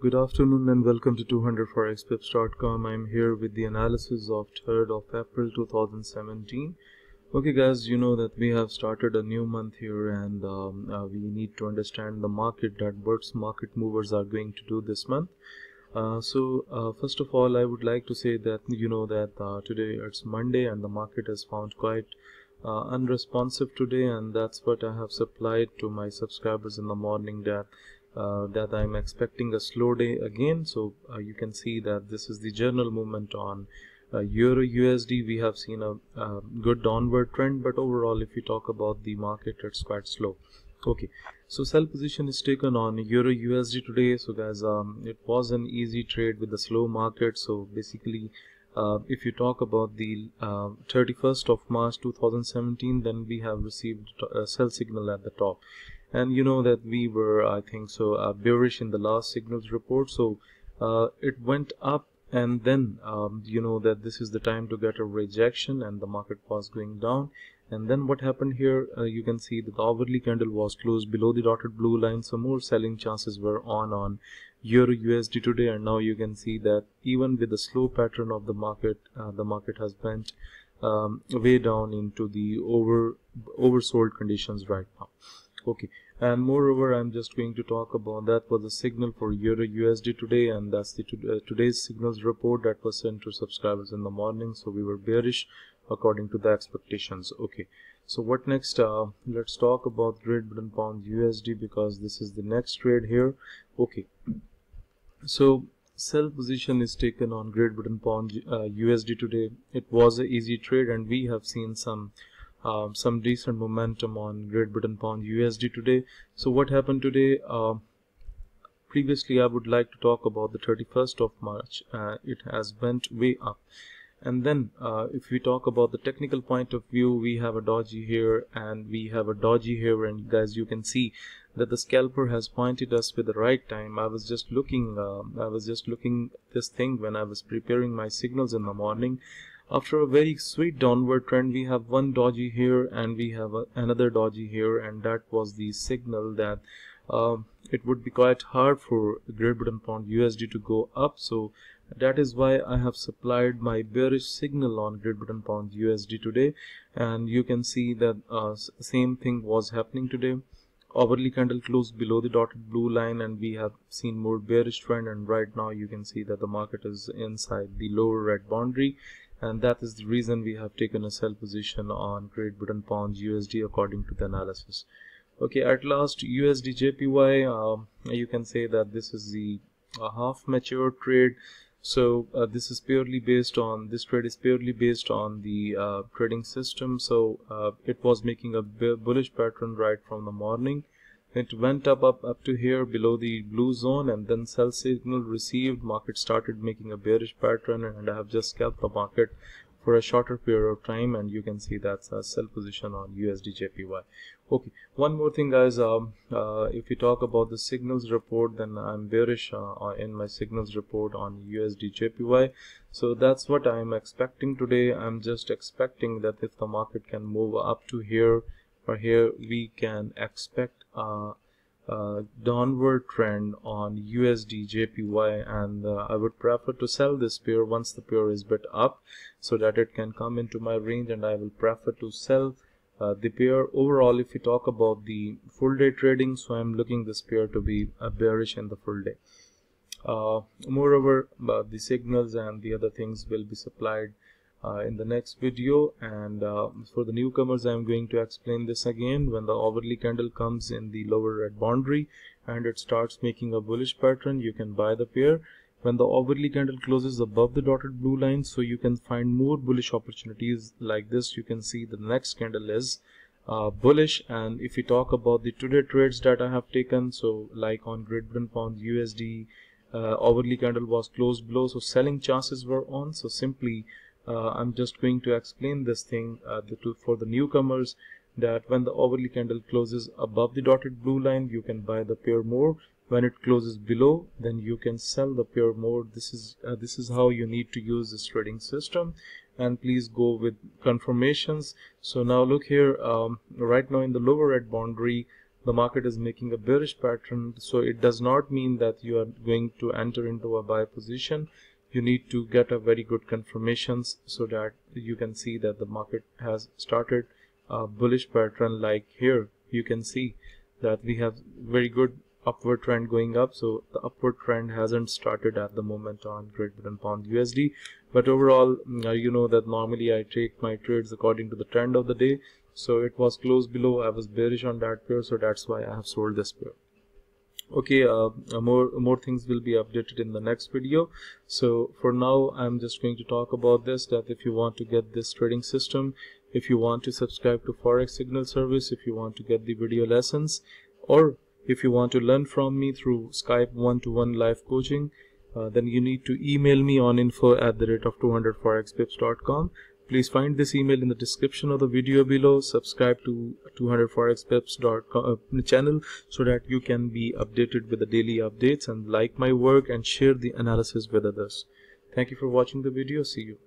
Good afternoon and welcome to 200forexpips.com. I'm here with the analysis of 3rd of April 2017. Okay guys, you know that we have started a new month here and we need to understand the market, that what market movers are going to do this month. First of all, I would like to say that today it's Monday and the market has found quite unresponsive today, and that's what I have supplied to my subscribers in the morning, that I'm expecting a slow day again. So you can see that this is the general movement on Euro USD. We have seen a good downward trend, but overall if you talk about the market, it's quite slow. Okay, so sell position is taken on Euro USD today. So guys, it was an easy trade with the slow market. So basically if you talk about the 31st of March 2017, then we have received a sell signal at the top, and you know that we were, I think so, bearish in the last signals report. So it went up, and then you know that this is the time to get a rejection, and the market was going down. And then what happened here, you can see that the hourly candle was closed below the dotted blue line, so more selling chances were on Euro USD today. And now you can see that even with the slow pattern of the market has went way down into the oversold conditions right now. Okay, and moreover, I'm just going to talk about that was the signal for Euro USD today, and that's the today's signals report that was sent to subscribers in the morning. So we were bearish according to the expectations. Okay, so what next? Let's talk about Great Britain Pound USD, because this is the next trade here. Okay, so sell position is taken on Great Britain Pound USD today. It was an easy trade, and we have seen some decent momentum on Great Britain Pound USD today. So what happened today? Previously, I would like to talk about the 31st of March. It has went way up, and then if we talk about the technical point of view, we have a doji here and we have a doji here, and guys, you can see that the scalper has pointed us with the right time. I was just looking this thing when I was preparing my signals in the morning. After a very sweet downward trend, we have one doji here and we have another doji here, and that was the signal that it would be quite hard for Great Britain Pound USD to go up. So that is why I have supplied my bearish signal on Great Britain Pound USD today, and you can see that same thing was happening today. Hourly candle closed below the dotted blue line, and we have seen more bearish trend, and right now you can see that the market is inside the lower red boundary, and that is the reason we have taken a sell position on Great Britain Pound USD according to the analysis. Okay, at last USD JPY, you can say that this is the half mature trade. So this is purely based on, this trade is purely based on the trading system. So it was making a bullish pattern right from the morning. It went up to here below the blue zone, and then sell signal received. Market started making a bearish pattern, and I have just scalped the market for a shorter period of time, and you can see that's a sell position on USD JPY. Okay, one more thing guys, if you talk about the signals report, then I'm bearish in my signals report on USD JPY. So that's what I'm expecting today. I'm just expecting that if the market can move up to here or here, we can expect downward trend on USD JPY, and I would prefer to sell this pair once the pair is bit up, so that it can come into my range, and I will prefer to sell the pair. Overall, if we talk about the full day trading, so I'm looking this pair to be bearish in the full day. Moreover, the signals and the other things will be supplied in the next video, and for the newcomers, I'm going to explain this again. When the hourly candle comes in the lower red boundary and it starts making a bullish pattern, you can buy the pair. When the hourly candle closes above the dotted blue line, so you can find more bullish opportunities like this. You can see the next candle is bullish. And if we talk about the today trades that I have taken, so like on Great Britain Pound USD, hourly candle was closed below, so selling chances were on. So simply I'm just going to explain this thing for the newcomers, that when the hourly candle closes above the dotted blue line, you can buy the pair more. When it closes below, then you can sell the pair more. This is how you need to use this trading system, and please go with confirmations. So now look here, right now in the lower red boundary, the market is making a bearish pattern, so it does not mean that you are going to enter into a buy position. You need to get a very good confirmations so that you can see that the market has started a bullish pattern. Like here you can see that we have very good upward trend going up, so the upward trend hasn't started at the moment on Great Britain Pound USD. But overall, you know that normally I take my trades according to the trend of the day, so it was close below. I was bearish on that pair, so that's why I have sold this pair. Okay, more things will be updated in the next video. So for now I'm just going to talk about this, that if you want to get this trading system, if you want to subscribe to Forex Signal service, if you want to get the video lessons, or if you want to learn from me through Skype one-to-one live coaching, then you need to email me on info@200forexpips.com. Please find this email in the description of the video below. Subscribe to 200forexpips.com channel so that you can be updated with the daily updates, and like my work and share the analysis with others. Thank you for watching the video. See you.